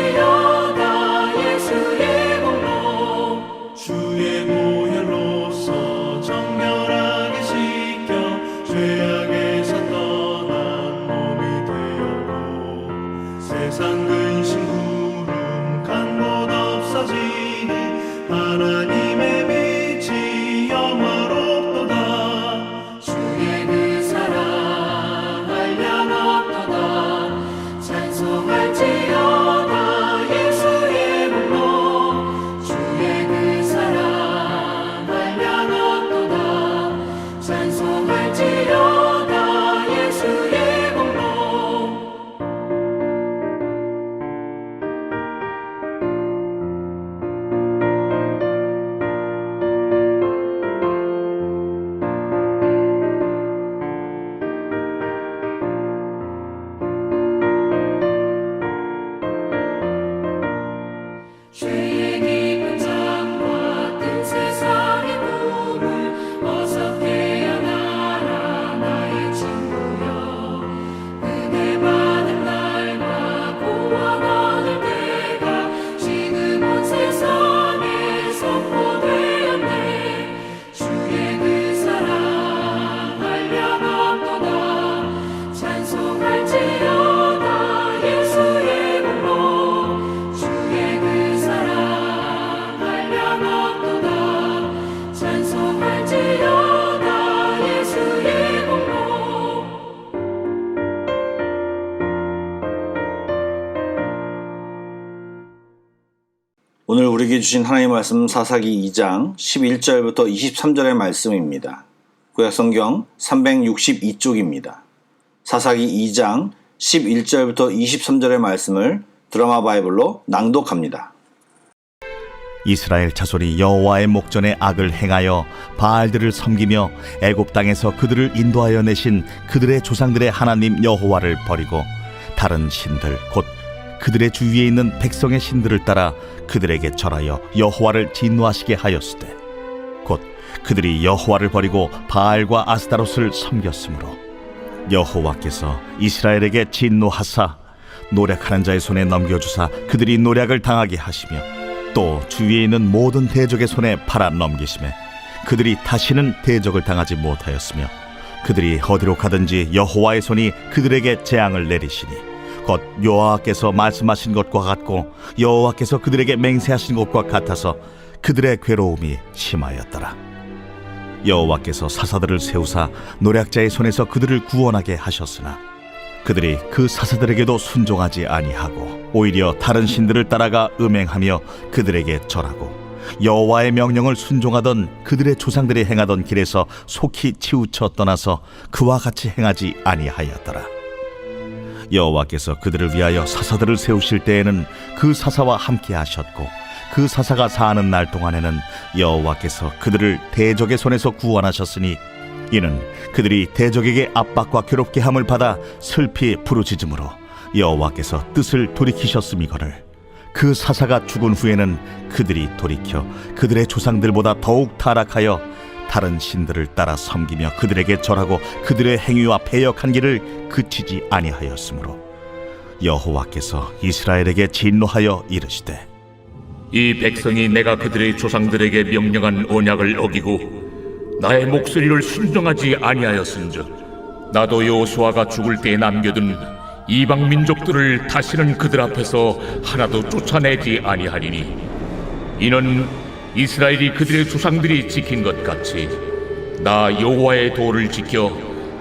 찬송할지어다 예수의 공로. 주의 보혈로서 정결하게 씻겨 죄악에서 떠난 몸이 되었고, 세상 근심 구름 간 곳 없어지니 하나님의 빛이 영화롭도다. 주의 그 사랑 한량없도다. 찬송할지어다 예수의 공로. 주의 그 사랑 한량없도다. 찬송할지어다 예수의 공로. 죄의 깊은 잠과 뜬 세상의 물을 어서 깨어나라 나의 친구여. 은혜 받을 날과 구원 얻을 때가 지금 온 세상에 선포되었네. 주의 그 사랑 한량없도다. 찬송할지어다 예수의 공로. 주의 그 사랑 한량없도다. 찬송할지어다 예수의 공로. 오늘 우리에게 주신 하나님의 말씀 사사기 2장 11절부터 23절의 말씀입니다. 구약성경 362쪽입니다. 사사기 2장 11절부터 23절의 말씀을 드라마 바이블로 낭독합니다. 이스라엘 자손이 여호와의 목전에 악을 행하여 바알들을 섬기며 애굽 땅에서 그들을 인도하여 내신 그들의 조상들의 하나님 여호와를 버리고 다른 신들 곧 그들의 주위에 있는 백성의 신들을 따라 그들에게 절하여 여호와를 진노하시게 하였으되 곧 그들이 여호와를 버리고 바알과 아스타롯을 섬겼으므로 여호와께서 이스라엘에게 진노하사 노략하는 자의 손에 넘겨주사 그들이 노략을 당하게 하시며 또 주위에 있는 모든 대적의 손에 팔아 넘기심에 그들이 다시는 대적을 당하지 못하였으며 그들이 어디로 가든지 여호와의 손이 그들에게 재앙을 내리시니 곧 여호와께서 말씀하신 것과 같고 여호와께서 그들에게 맹세하신 것과 같아서 그들의 괴로움이 심하였더라. 여호와께서 사사들을 세우사 노략자의 손에서 그들을 구원하게 하셨으나 그들이 그 사사들에게도 순종하지 아니하고 오히려 다른 신들을 따라가 음행하며 그들에게 절하고 여호와의 명령을 순종하던 그들의 조상들이 행하던 길에서 속히 치우쳐 떠나서 그와 같이 행하지 아니하였더라. 여호와께서 그들을 위하여 사사들을 세우실 때에는 그 사사와 함께 하셨고 그 사사가 사는 날 동안에는 여호와께서 그들을 대적의 손에서 구원하셨으니 이는 그들이 대적에게 압박과 괴롭게 함을 받아 슬피 부르짖음으로 여호와께서 뜻을 돌이키셨음이거늘 그 사사가 죽은 후에는 그들이 돌이켜 그들의 조상들보다 더욱 타락하여 다른 신들을 따라 섬기며 그들에게 절하고 그들의 행위와 패역한 길을 그치지 아니하였으므로 여호와께서 이스라엘에게 진노하여 이르시되 이 백성이 내가 그들의 조상들에게 명령한 언약을 어기고 나의 목소리를 순종하지 아니하였은즉 나도 여호수아가 죽을 때에 남겨둔 이방 민족들을 다시는 그들 앞에서 하나도 쫓아내지 아니하리니 이는 이스라엘이 그들의 조상들이 지킨 것 같이 나 여호와의 도를 지켜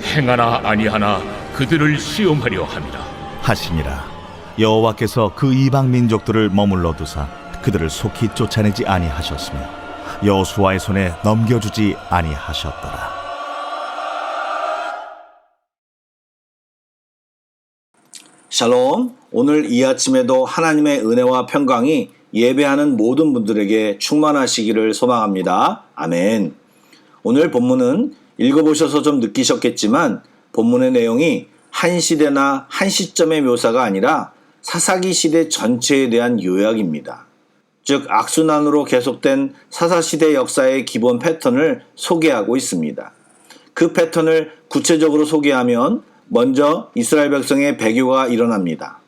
행하나 아니하나 그들을 시험하려 함이라 하시니라. 여호와께서 그 이방 민족들을 머물러 두사 그들을 속히 쫓아내지 아니하셨으며 여호수아의 손에 넘겨주지 아니하셨더라. 샬롬. 오늘 이 아침에도 하나님의 은혜와 평강이 예배하는 모든 분들에게 충만하시기를 소망합니다. 아멘. 오늘 본문은 읽어보셔서 좀 느끼셨겠지만 본문의 내용이 한 시대나 한 시점의 묘사가 아니라 사사기 시대 전체에 대한 요약입니다. 즉 악순환으로 계속된 사사시대 역사의 기본 패턴을 소개하고 있습니다. 그 패턴을 구체적으로 소개하면 먼저 이스라엘 백성의 배교가 일어납니다.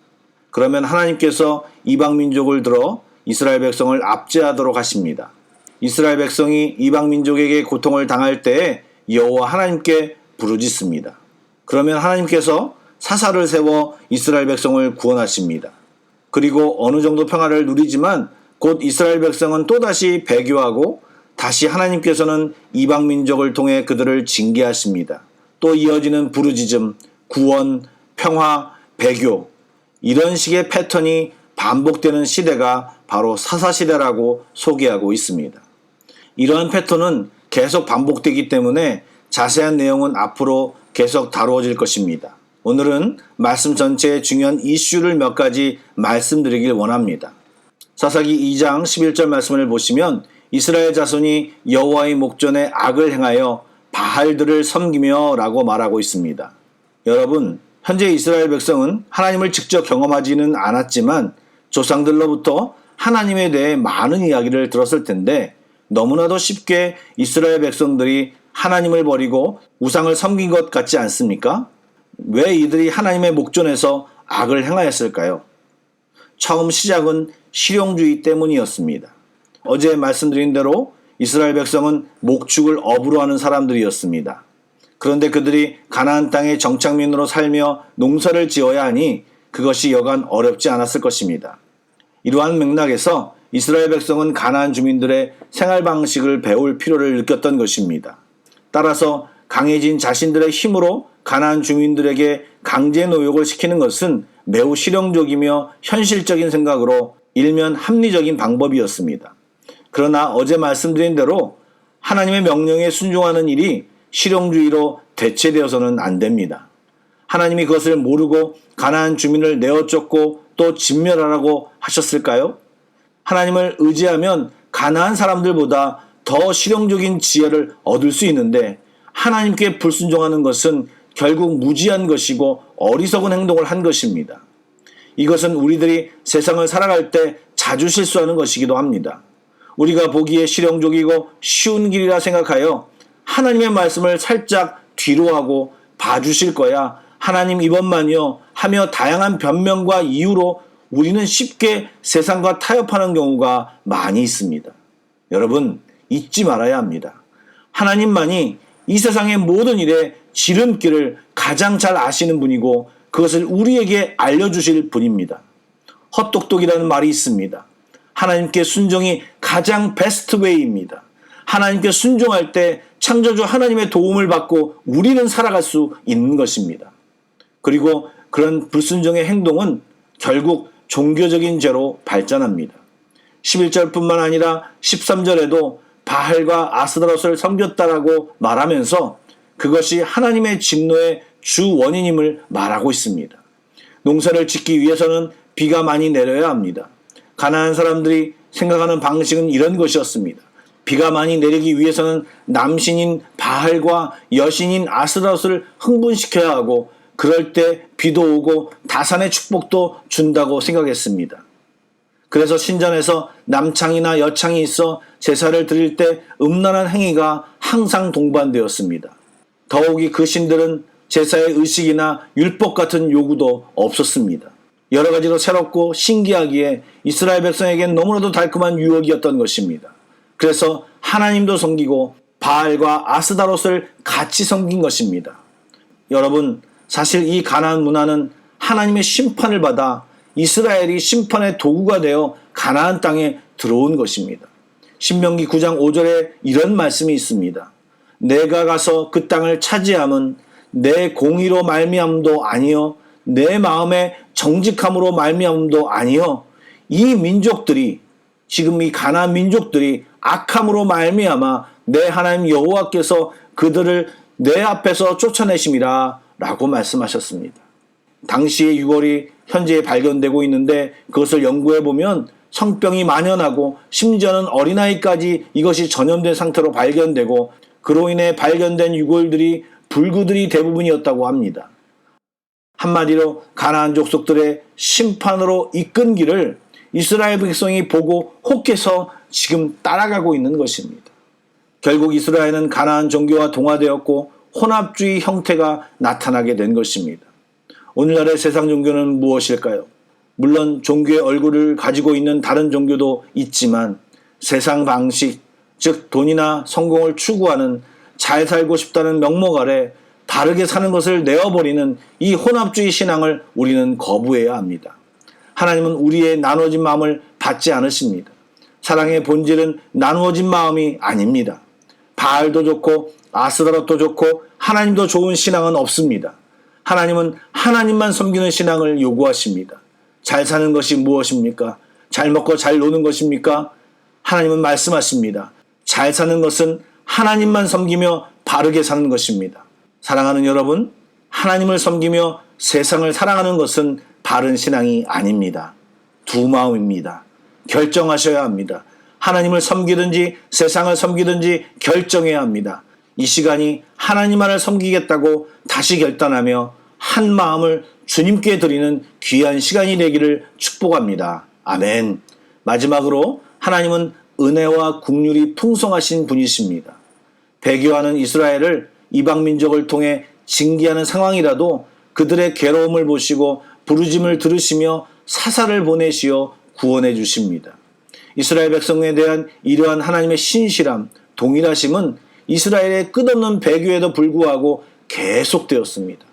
그러면 하나님께서 이방 민족을 들어 이스라엘 백성을 압제하도록 하십니다. 이스라엘 백성이 이방 민족에게 고통을 당할 때에 여호와 하나님께 부르짖습니다. 그러면 하나님께서 사사를 세워 이스라엘 백성을 구원하십니다. 그리고 어느 정도 평화를 누리지만 곧 이스라엘 백성은 또다시 배교하고 다시 하나님께서는 이방 민족을 통해 그들을 징계하십니다. 또 이어지는 부르짖음, 구원, 평화, 배교, 이런 식의 패턴이 반복되는 시대가 바로 사사시대라고 소개하고 있습니다. 이러한 패턴은 계속 반복되기 때문에 자세한 내용은 앞으로 계속 다루어질 것입니다. 오늘은 말씀 전체의 중요한 이슈를 몇 가지 말씀드리길 원합니다. 사사기 2장 11절 말씀을 보시면 이스라엘 자손이 여호와의 목전에 악을 행하여 바알들을 섬기며 라고 말하고 있습니다. 여러분, 현재 이스라엘 백성은 하나님을 직접 경험하지는 않았지만 조상들로부터 하나님에 대해 많은 이야기를 들었을 텐데 너무나도 쉽게 이스라엘 백성들이 하나님을 버리고 우상을 섬긴 것 같지 않습니까? 왜 이들이 하나님의 목전에서 악을 행하였을까요? 처음 시작은 실용주의 때문이었습니다. 어제 말씀드린 대로 이스라엘 백성은 목축을 업으로 하는 사람들이었습니다. 그런데 그들이 가나안 땅의 정착민으로 살며 농사를 지어야 하니 그것이 여간 어렵지 않았을 것입니다. 이러한 맥락에서 이스라엘 백성은 가나안 주민들의 생활 방식을 배울 필요를 느꼈던 것입니다. 따라서 강해진 자신들의 힘으로 가나안 주민들에게 강제 노역을 시키는 것은 매우 실용적이며 현실적인 생각으로 일면 합리적인 방법이었습니다. 그러나 어제 말씀드린 대로 하나님의 명령에 순종하는 일이 실용주의로 대체되어서는 안 됩니다. 하나님이 그것을 모르고 가나안 주민을 내어 쫓고 또 진멸하라고 하셨을까요? 하나님을 의지하면 가나안 사람들보다 더 실용적인 지혜를 얻을 수 있는데 하나님께 불순종하는 것은 결국 무지한 것이고 어리석은 행동을 한 것입니다. 이것은 우리들이 세상을 살아갈 때 자주 실수하는 것이기도 합니다. 우리가 보기에 실용적이고 쉬운 길이라 생각하여 하나님의 말씀을 살짝 뒤로 하고 봐주실 거야, 하나님 이번만요 하며 다양한 변명과 이유로 우리는 쉽게 세상과 타협하는 경우가 많이 있습니다. 여러분, 잊지 말아야 합니다. 하나님만이 이 세상의 모든 일에 지름길을 가장 잘 아시는 분이고 그것을 우리에게 알려주실 분입니다. 헛똑똑이라는 말이 있습니다. 하나님께 순종이 가장 베스트 웨이입니다. 하나님께 순종할 때 창조주 하나님의 도움을 받고 우리는 살아갈 수 있는 것입니다. 그리고 그런 불순종의 행동은 결국 종교적인 죄로 발전합니다. 11절뿐만 아니라 13절에도 바알과 아스다롯을 섬겼다라고 말하면서 그것이 하나님의 진노의 주 원인임을 말하고 있습니다. 농사를 짓기 위해서는 비가 많이 내려야 합니다. 가나안 사람들이 생각하는 방식은 이런 것이었습니다. 비가 많이 내리기 위해서는 남신인 바알과 여신인 아스다롯을 흥분시켜야 하고 그럴 때 비도 오고 다산의 축복도 준다고 생각했습니다. 그래서 신전에서 남창이나 여창이 있어 제사를 드릴 때 음란한 행위가 항상 동반되었습니다. 더욱이 그 신들은 제사의 의식이나 율법 같은 요구도 없었습니다. 여러 가지로 새롭고 신기하기에 이스라엘 백성에겐 너무나도 달콤한 유혹이었던 것입니다. 그래서 하나님도 섬기고 바알과 아스다롯을 같이 섬긴 것입니다. 여러분, 사실 이 가나안 문화는 하나님의 심판을 받아 이스라엘이 심판의 도구가 되어 가나안 땅에 들어온 것입니다. 신명기 9장 5절에 이런 말씀이 있습니다. 내가 가서 그 땅을 차지함은 내 공의로 말미암음도 아니요 내 마음의 정직함으로 말미암음도 아니요 이 민족들이, 지금 이 가나안 민족들이 악함으로 말미암아 내 하나님 여호와께서 그들을 내 앞에서 쫓아내심이라 라고 말씀하셨습니다. 당시의 유골이 현재 발견되고 있는데 그것을 연구해 보면 성병이 만연하고 심지어는 어린아이까지 이것이 전염된 상태로 발견되고 그로 인해 발견된 유골들이 불구들이 대부분이었다고 합니다. 한마디로 가나안 족속들의 심판으로 이끈 길을 이스라엘 백성이 보고 혹해서 지금 따라가고 있는 것입니다. 결국 이스라엘은 가나안 종교와 동화되었고 혼합주의 형태가 나타나게 된 것입니다. 오늘날의 세상 종교는 무엇일까요? 물론 종교의 얼굴을 가지고 있는 다른 종교도 있지만 세상 방식, 즉 돈이나 성공을 추구하는 잘 살고 싶다는 명목 아래 바르게 사는 것을 내어버리는 이 혼합주의 신앙을 우리는 거부해야 합니다. 하나님은 우리의 나눠진 마음을 받지 않으십니다. 사랑의 본질은 나누어진 마음이 아닙니다. 바알도 좋고 아스다롯도 좋고 하나님도 좋은 신앙은 없습니다. 하나님은 하나님만 섬기는 신앙을 요구하십니다. 잘 사는 것이 무엇입니까? 잘 먹고 잘 노는 것입니까? 하나님은 말씀하십니다. 잘 사는 것은 하나님만 섬기며 바르게 사는 것입니다. 사랑하는 여러분, 하나님을 섬기며 세상을 사랑하는 것은 바른 신앙이 아닙니다. 두 마음입니다. 결정하셔야 합니다. 하나님을 섬기든지 세상을 섬기든지 결정해야 합니다. 이 시간이 하나님만을 섬기겠다고 다시 결단하며 한 마음을 주님께 드리는 귀한 시간이 되기를 축복합니다. 아멘. 마지막으로 하나님은 은혜와 긍휼이 풍성하신 분이십니다. 배교하는 이스라엘을 이방 민족을 통해 징계하는 상황이라도 그들의 괴로움을 보시고 부르짐을 들으시며 사사를 보내시어 구원해 주십니다. 이스라엘 백성에 대한 이러한 하나님의 신실함, 동일하심은 이스라엘의 끝없는 배교에도 불구하고 계속되었습니다.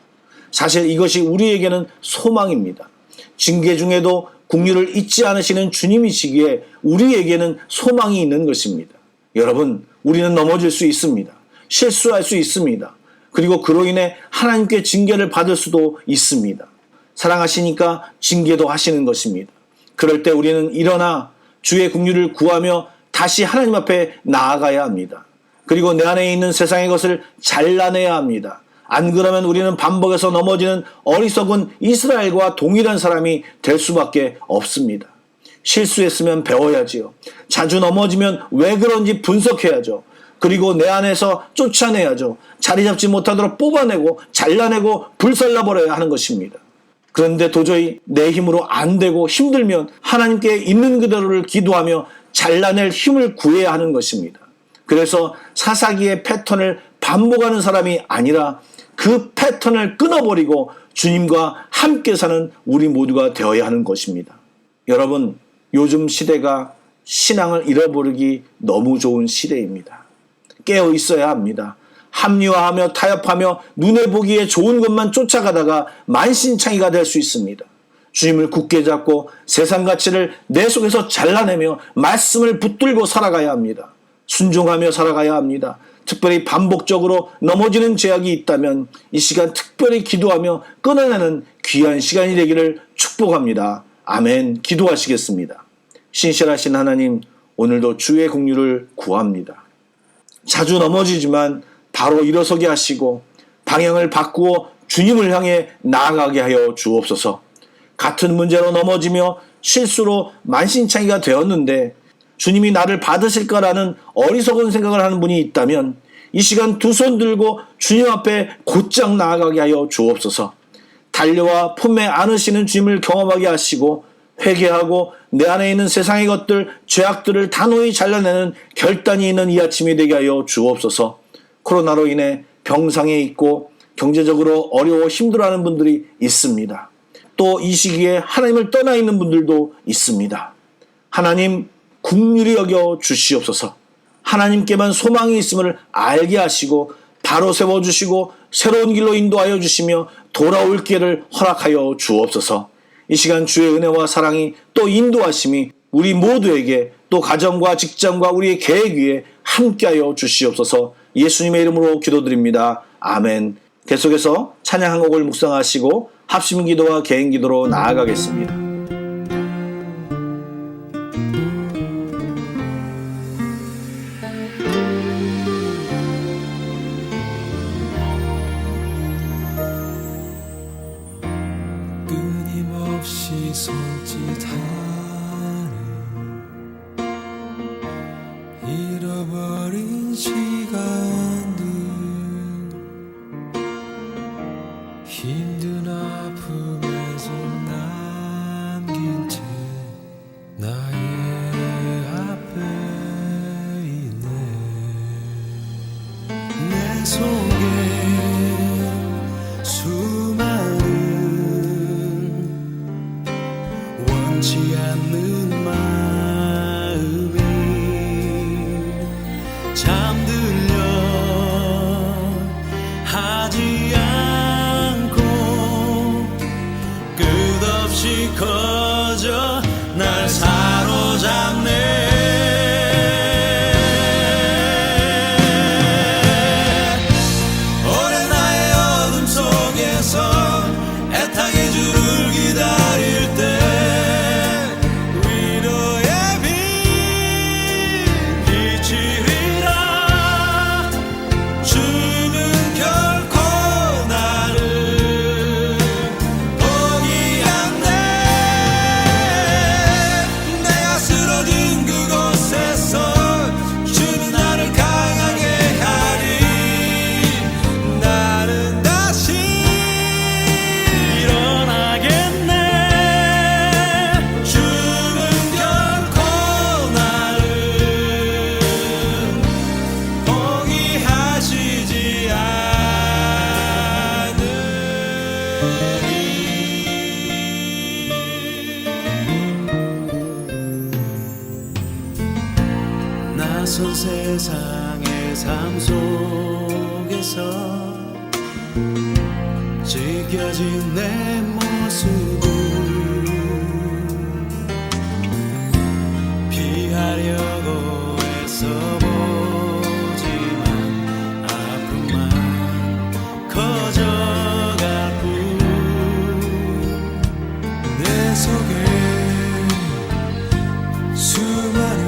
사실 이것이 우리에게는 소망입니다. 징계 중에도 긍휼을 잊지 않으시는 주님이시기에 우리에게는 소망이 있는 것입니다. 여러분, 우리는 넘어질 수 있습니다. 실수할 수 있습니다. 그리고 그로 인해 하나님께 징계를 받을 수도 있습니다. 사랑하시니까 징계도 하시는 것입니다. 그럴 때 우리는 일어나 주의 긍휼을 구하며 다시 하나님 앞에 나아가야 합니다. 그리고 내 안에 있는 세상의 것을 잘라내야 합니다. 안 그러면 우리는 반복해서 넘어지는 어리석은 이스라엘과 동일한 사람이 될 수밖에 없습니다. 실수했으면 배워야지요. 자주 넘어지면 왜 그런지 분석해야죠. 그리고 내 안에서 쫓아내야죠. 자리 잡지 못하도록 뽑아내고 잘라내고 불살라버려야 하는 것입니다. 그런데 도저히 내 힘으로 안 되고 힘들면 하나님께 있는 그대로를 기도하며 잘라낼 힘을 구해야 하는 것입니다. 그래서 사사기의 패턴을 반복하는 사람이 아니라 그 패턴을 끊어버리고 주님과 함께 사는 우리 모두가 되어야 하는 것입니다. 여러분, 요즘 시대가 신앙을 잃어버리기 너무 좋은 시대입니다. 깨어 있어야 합니다. 합리화하며 타협하며 눈에 보기에 좋은 것만 쫓아가다가 만신창이가 될 수 있습니다. 주님을 굳게 잡고 세상 가치를 내 속에서 잘라내며 말씀을 붙들고 살아가야 합니다. 순종하며 살아가야 합니다. 특별히 반복적으로 넘어지는 죄악이 있다면 이 시간 특별히 기도하며 끊어내는 귀한 시간이 되기를 축복합니다. 아멘. 기도하시겠습니다. 신실하신 하나님, 오늘도 주의 긍휼을 구합니다. 자주 넘어지지만 바로 일어서게 하시고 방향을 바꾸어 주님을 향해 나아가게 하여 주옵소서. 같은 문제로 넘어지며 실수로 만신창이가 되었는데 주님이 나를 받으실까라는 어리석은 생각을 하는 분이 있다면 이 시간 두 손 들고 주님 앞에 곧장 나아가게 하여 주옵소서. 달려와 품에 안으시는 주님을 경험하게 하시고 회개하고 내 안에 있는 세상의 것들, 죄악들을 단호히 잘라내는 결단이 있는 이 아침이 되게 하여 주옵소서. 코로나로 인해 병상에 있고 경제적으로 어려워 힘들어하는 분들이 있습니다. 또 이 시기에 하나님을 떠나 있는 분들도 있습니다. 하나님, 긍휼히 여겨 주시옵소서. 하나님께만 소망이 있음을 알게 하시고 바로 세워주시고 새로운 길로 인도하여 주시며 돌아올 기회를 허락하여 주옵소서. 이 시간 주의 은혜와 사랑이 또 인도하심이 우리 모두에게 또 가정과 직장과 우리의 계획 위에 함께하여 주시옵소서. 예수님의 이름으로 기도드립니다. 아멘. 계속해서 찬양 한 곡을 묵상하시고 합심기도와 개인기도로 나아가겠습니다. 끊임없이 손짓하는 잃어버린 시간들, 힘든 아픔에 손 남긴 채 나의 앞에 있네. 내 속에 수많은 원치 않는 마음이 잠들려 하지 않고 끝없이 커져 날 사로잡네. 오랜 나의 어둠 속에서 애타게 주를 기다릴 때 위로의 빛이리라. 주는 결코 나를 포기하네. 내가 쓰러진 그곳에서 주는 나를 강하게 하리. 나는 다시 일어나겠네. 주는 결코 나를 포기하시지 않으리. 낯선 세상의 삶 속에서 지켜진 내 모습을 피하려고 애써보지만 아픔만 커져갈 뿐. 내 속에 수많은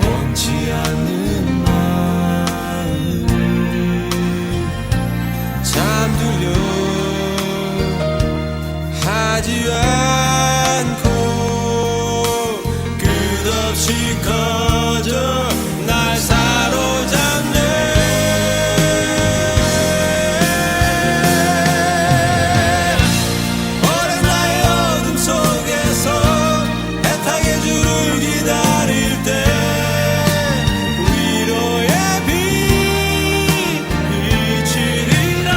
원치 않는 마음을 잠들려 하지 않고 끝없이 커져 날 사로잡네. 오랜 나의 어둠 속에서 애타게 주를 기다릴 때 위로의 빛이리라.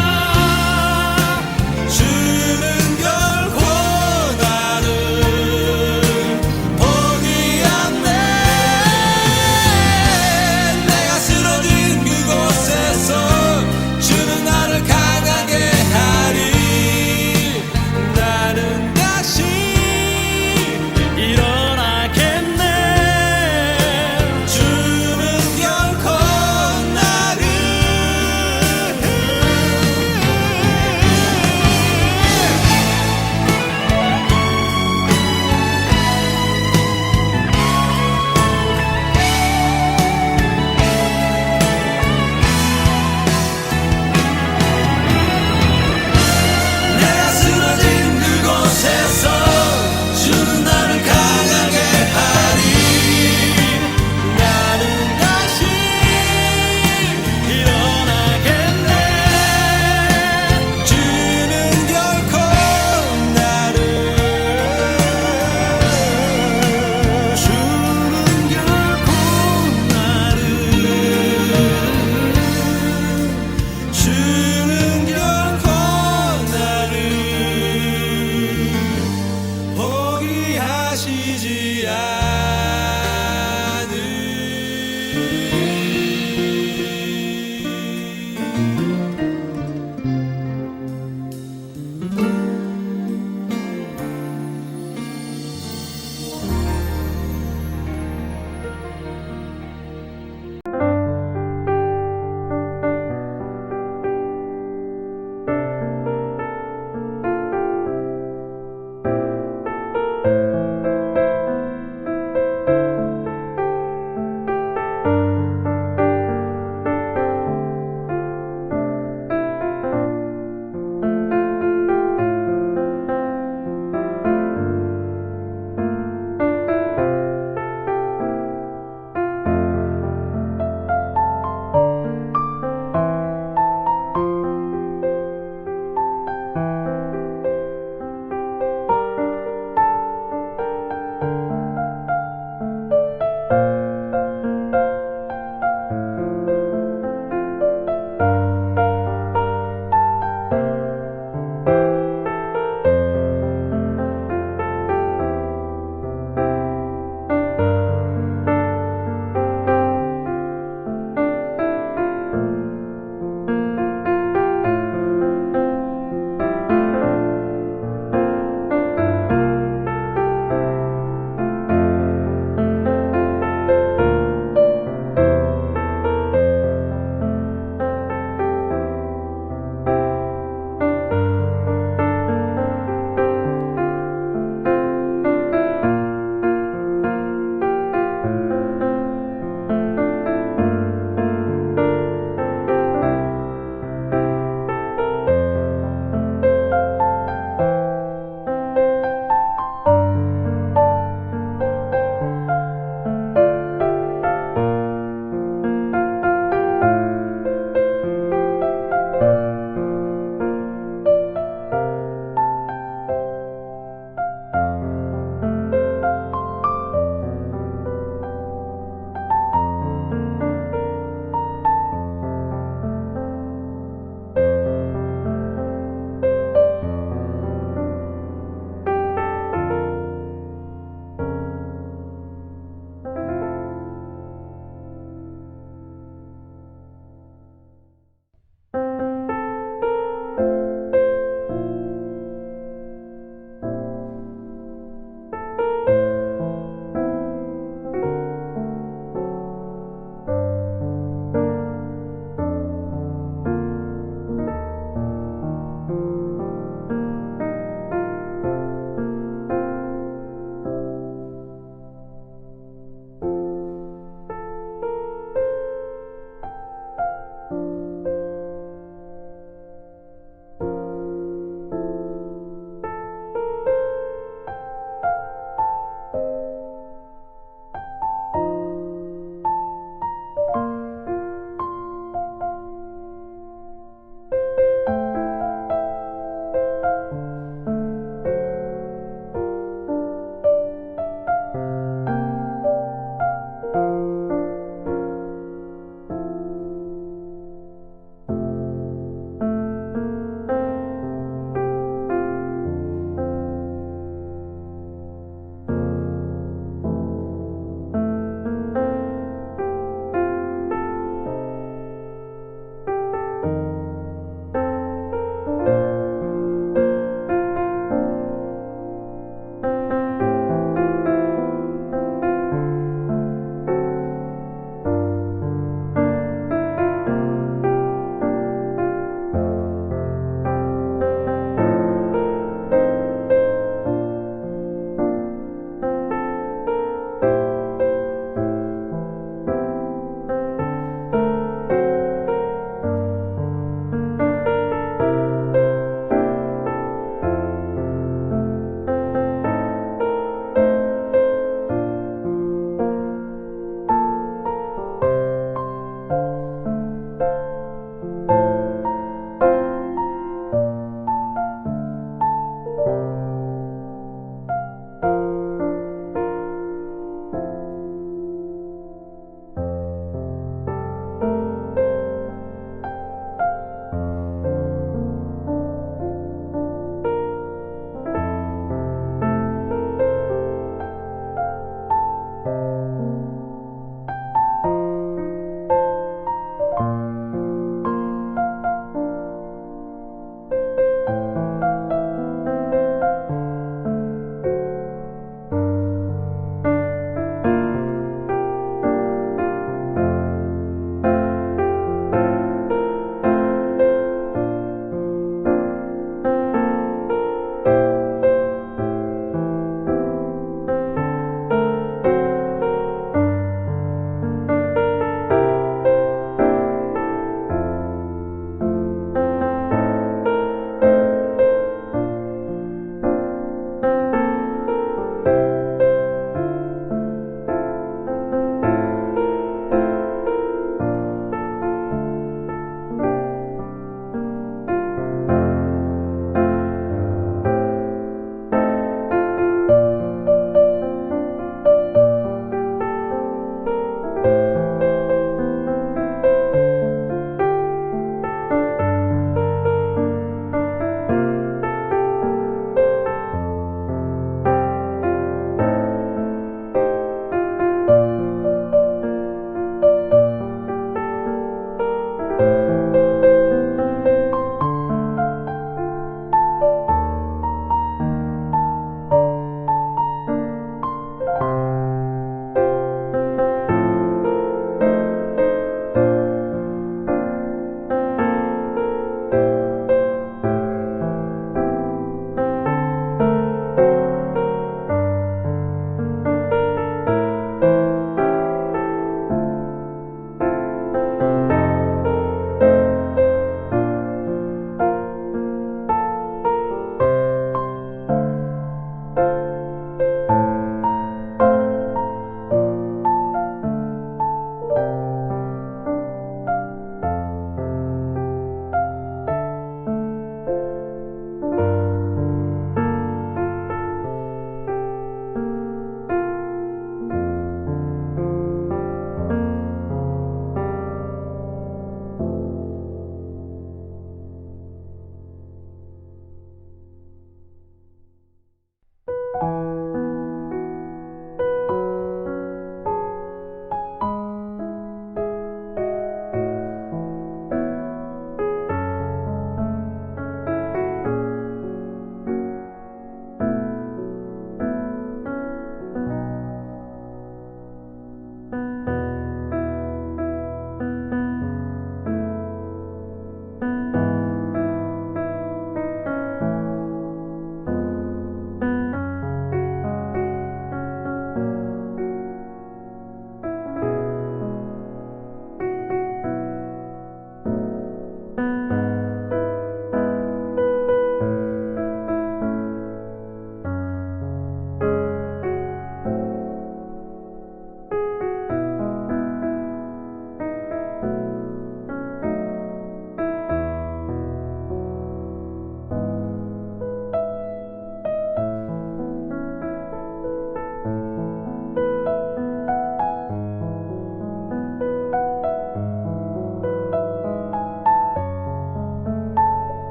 주는 결코 나를 포기하네. 내가 쓰러진 그곳에서 주는 나를 강하게 하리. 나는 다시 일어나겠네. 주는 결코 나를 내가 쓰러진 그곳에서 주는 나를 강하게 하리. 나는 다시 일어나겠네. 주는 결코 나를 주는 결코 나를 주는 결코 나를 포기하시지 않으리.